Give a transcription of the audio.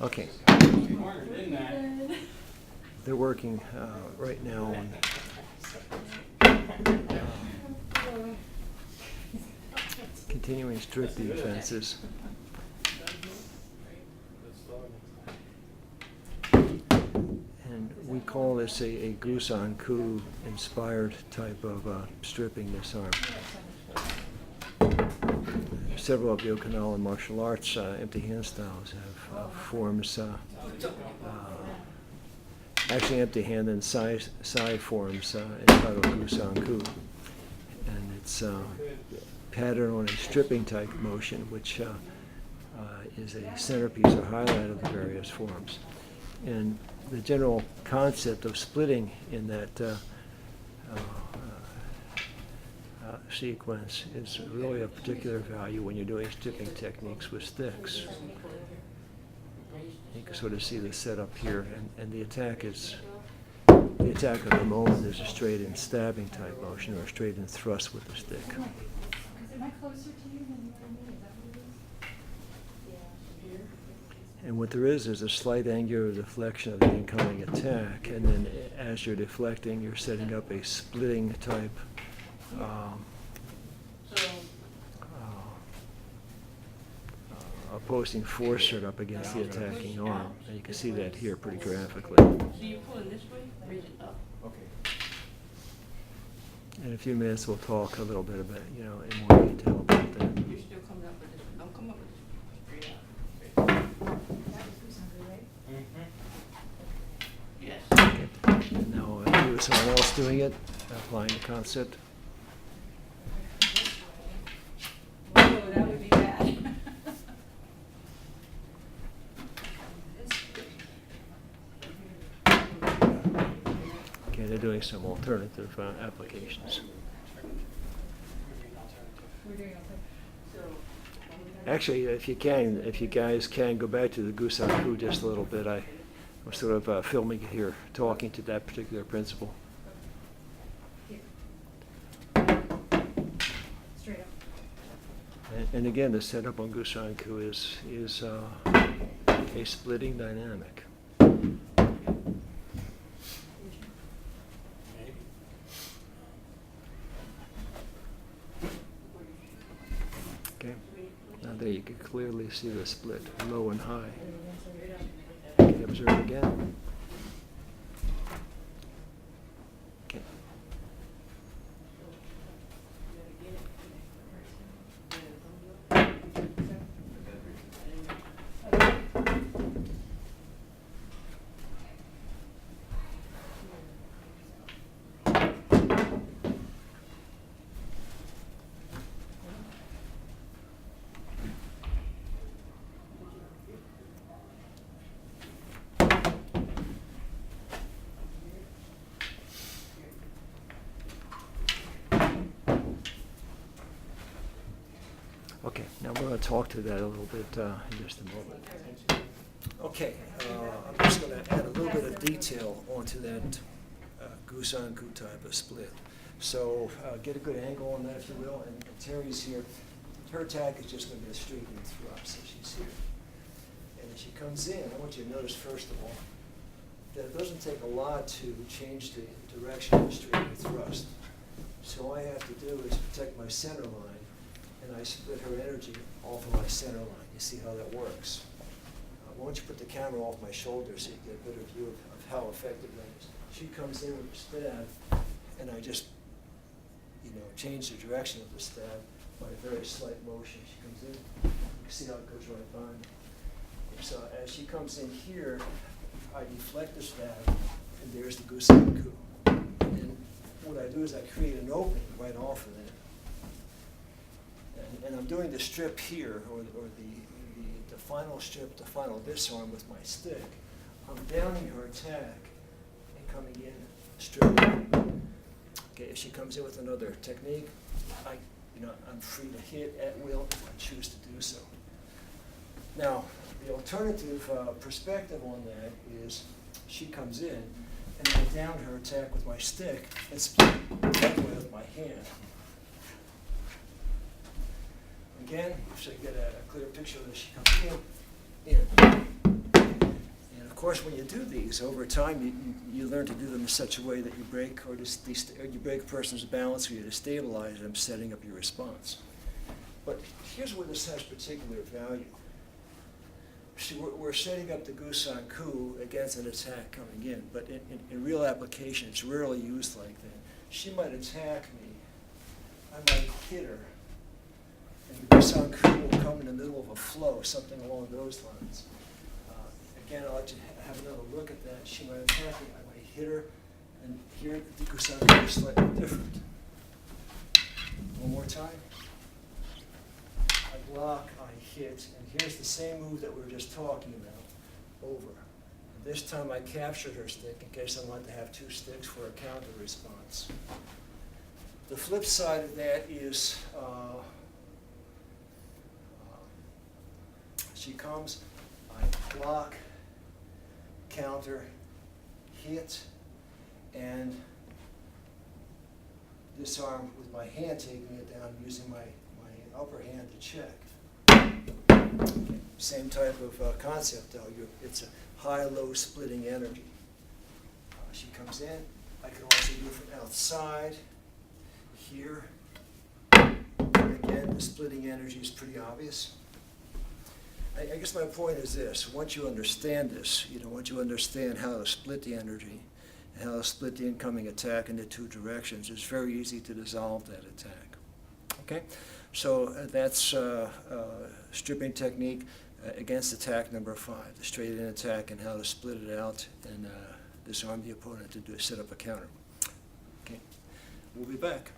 Okay. They're working right now on continuing strip defenses. And we call this a Gusan-ku inspired type of stripping disarm. Several of the Okinawan martial arts empty hand styles have forms, actually empty hand and side forms entitled Gusan-ku. And it's pattern on a stripping type motion, which is a centerpiece or highlight of the various forms. And the general concept of splitting in that sequence is really of particular value when you're doing stripping techniques with sticks. You can sort of see the setup here, and the attack at the moment is a straight in stabbing type motion or a straight in thrust with the stick. Am I closer to you than you are me? Is that what it is? And what there is a slight angular deflection of the incoming attack, and then as you're deflecting, you're setting up a splitting type opposing force set up against the attacking arm. And you can see that here pretty graphically. So you're pulling this way, raise it up. Okay. In a few minutes, we'll talk a little bit about, in more detail about that. You're still coming up with this one. Don't come up with this one. Straight up. That was Gusan-ku, right? Yes. Okay. And now here's someone else doing it, applying the concept. Whoa, that would be bad. Okay, they're doing some alternative applications. We're doing Actually, if you guys can, go back to the Gusan-ku just a little bit. I'm sort of filming it here, talking to that particular principle. straight up. And again, the setup on Gusan-ku is a splitting dynamic. Okay, now there you can clearly see the split, low and high. Okay, observe again. Okay. Okay, now we're going to talk to that a little bit in just a moment. Okay, I'm just going to add a little bit of detail onto that Gusan-ku type of split. So get a good angle on that, if you will. And Terry's here. Her attack is just going to be a straight in thrust, so she's here. And as she comes in, I want you to notice, first of all, that it doesn't take a lot to change the direction of the straight in thrust. So all I have to do is protect my center line, and I split her energy off of my center line. You see how that works. Why don't you put the camera off my shoulder so you get a better view of how effective that is. She comes in with a stab, and I just, change the direction of the stab by a very slight motion. She comes in, you can see how it goes right by me. So as she comes in here, I deflect the stab, and there's the Gusan-ku. And then what I do is I create an opening right off of that. And I'm doing the strip here, or the final strip, the final disarm with my stick. I'm downing her attack and coming in straight. Okay, if she comes in with another technique, I'm free to hit at will if I choose to do so. Now, the alternative perspective on that is she comes in and I down her attack with my stick and split that way with my hand. Again, so you get a clear picture of this. She comes in. And of course, when you do these, over time, you learn to do them in such a way that you break or you break a person's balance, or you destabilize them, setting up your response. But here's where this has particular value. See, we're setting up the Gusan Ku against an attack coming in, but in real application, it's rarely used like that. She might attack me, I might hit her, and the Gusan Ku will come in the middle of a flow, something along those lines. Again, I'd like to have another look at that. She might attack me, I might hit her, and here the Gusan Ku is slightly different. One more time. I block, I hit, and here's the same move that we were just talking about, over. And this time I captured her stick in case I wanted to have two sticks for a counter response. The flip side of that is she comes, I block, counter, hit, and disarm with my hand, taking it down, using my upper hand to check. Okay. Same type of concept, though. It's a high-low splitting energy. She comes in. I can also do it from outside, here. Again, the splitting energy is pretty obvious. I guess my point is this. Once you understand this, once you understand how to split the energy and how to split the incoming attack into two directions, it's very easy to dissolve that attack. Okay? So that's stripping technique against attack number 5, the straight-in attack and how to split it out and disarm the opponent to set up a counter. Okay, we'll be back.